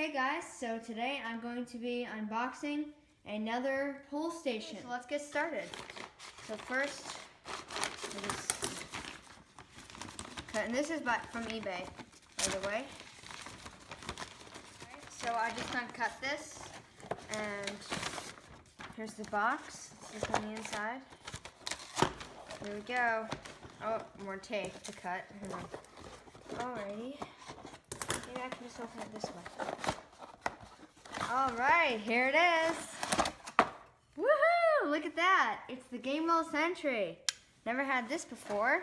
Okay guys, so today I'm going to be unboxing another pull station. So let's get started. So first, and this is from eBay, by the way. Okay, so I just uncut this, and here's the box. This is on the inside. Here we go. Oh, more tape to cut. Alrighty. Maybe I can just open it this way. Alright, here it is. Woohoo! Look at that. It's the Gamewell centry. Never had this before.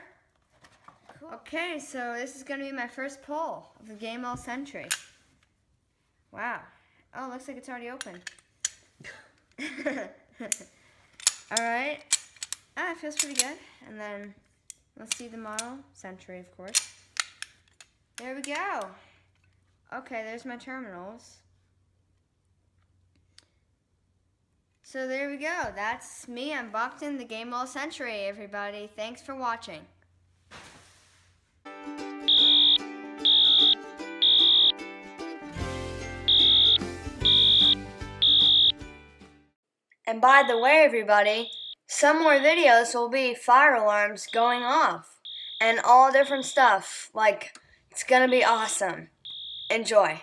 Cool. Okay, so this is going to be my first pull of the Gamewell centry. Wow. Oh, looks like it's already open. Alright. It feels pretty good. And then, let's see the model. Century, of course. There we go. Okay, there's my terminals. So there we go. That's me unboxing the Gamewell centry, everybody. Thanks for watching. And by the way, everybody, some more videos will be fire alarms going off and all different stuff. Like, it's gonna be awesome. Enjoy.